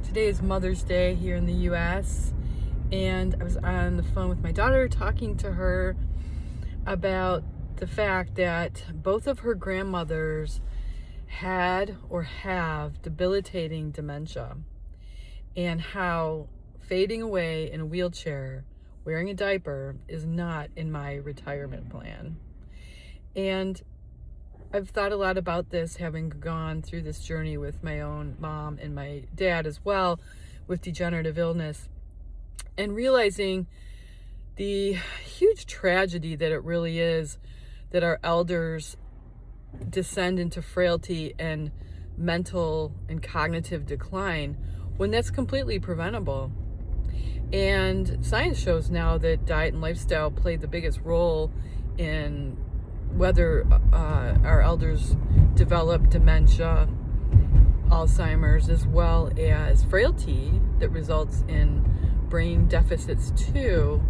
Today is Mother's Day here in the U.S. and I was on the phone with my daughter talking to her about the fact that both of her grandmothers had or have debilitating dementia, and how fading away in a wheelchair, wearing a diaper, is not in my retirement plan. And I've thought a lot about this, having gone through this journey with my own mom and my dad as well with degenerative illness, and realizing the huge tragedy that it really is that our elders descend into frailty and mental and cognitive decline when that's completely preventable. And science shows now that diet and lifestyle play the biggest role in whether our elders develop dementia, Alzheimer's, as well as frailty that results in brain deficits too.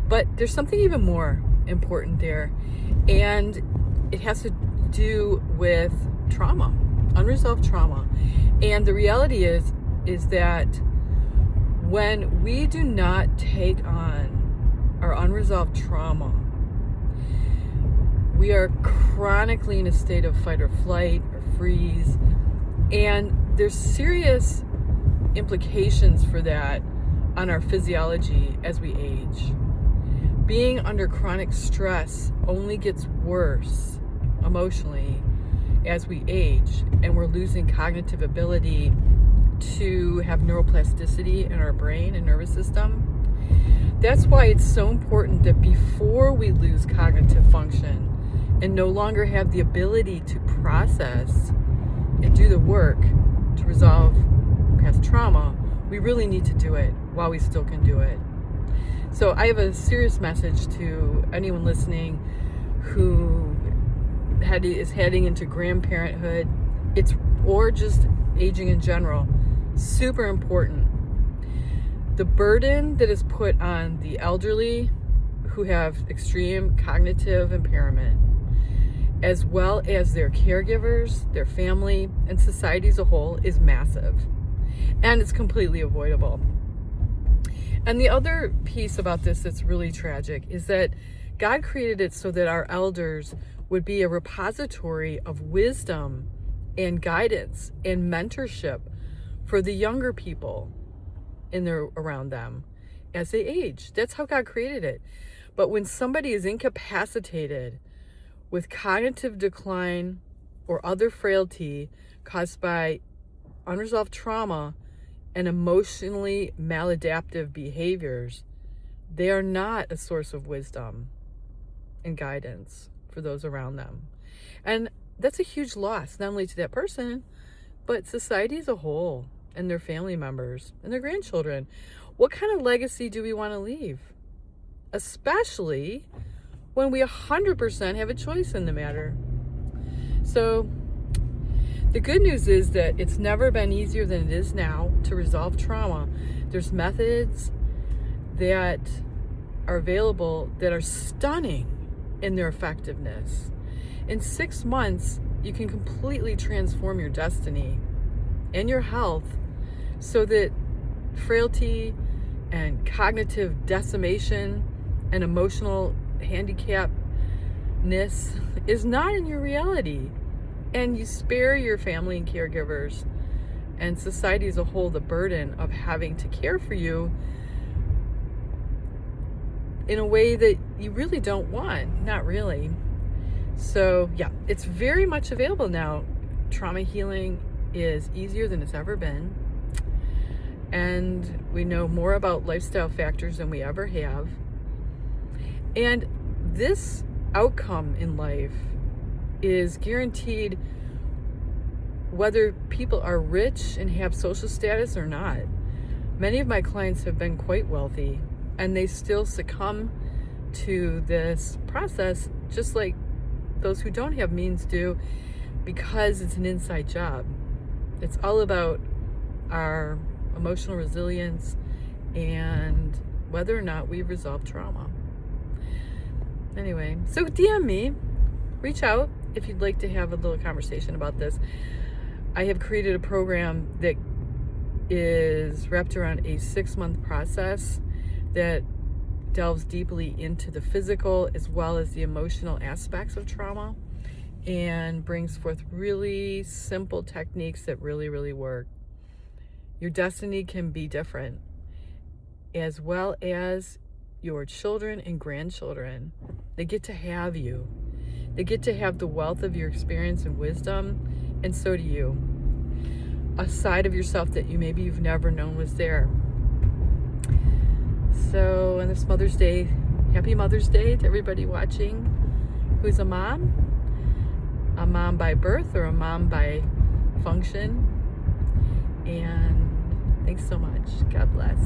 But there's something even more important there, and it has to do with trauma, unresolved trauma. And the reality is that when we do not take on our unresolved trauma, we are chronically in a state of fight or flight or freeze, and there's serious implications for that on our physiology as we age. Being under chronic stress only gets worse emotionally as we age, and we're losing cognitive ability to have neuroplasticity in our brain and nervous system. That's why it's so important that before we lose cognitive function and no longer have the ability to process and do the work to resolve past trauma, we really need to do it while we still can do it. So I have a serious message to anyone listening who is heading into grandparenthood, or just aging in general. Super important. The burden that is put on the elderly who have extreme cognitive impairment, as well as their caregivers, their family, and society as a whole, is massive. And it's completely avoidable. And the other piece about this that's really tragic is that God created it so that our elders would be a repository of wisdom and guidance and mentorship for the younger people around them as they age. That's how God created it. But when somebody is incapacitated with cognitive decline or other frailty caused by unresolved trauma and emotionally maladaptive behaviors, they are not a source of wisdom and guidance for those around them. And that's a huge loss, not only to that person, but society as a whole, and their family members and their grandchildren. What kind of legacy do we want to leave? Especially when we 100% have a choice in the matter. So the good news is that it's never been easier than it is now to resolve trauma. There's methods that are available that are stunning in their effectiveness. In 6 months, you can completely transform your destiny and your health so that frailty and cognitive decimation and emotional handicapness is not in your reality. And you spare your family and caregivers and society as a whole the burden of having to care for you in a way that you really don't want. Not really. So yeah, it's very much available now. Trauma healing is easier than it's ever been. And we know more about lifestyle factors than we ever have. And this outcome in life is guaranteed whether people are rich and have social status or not. Many of my clients have been quite wealthy, and they still succumb to this process just like those who don't have means do, because it's an inside job. It's all about our emotional resilience and whether or not we've resolved trauma. Anyway, so DM me, reach out if you'd like to have a little conversation about this. I have created a program that is wrapped around a 6-month process that delves deeply into the physical as well as the emotional aspects of trauma and brings forth really simple techniques that really, really work. Your destiny can be different, as well as your children and grandchildren. They get to have you. They get to have the wealth of your experience and wisdom, and so do you. A side of yourself that maybe you've never known was there. So on this Mother's Day, happy Mother's Day to everybody watching who's a mom by birth or a mom by function. And thanks so much. God bless.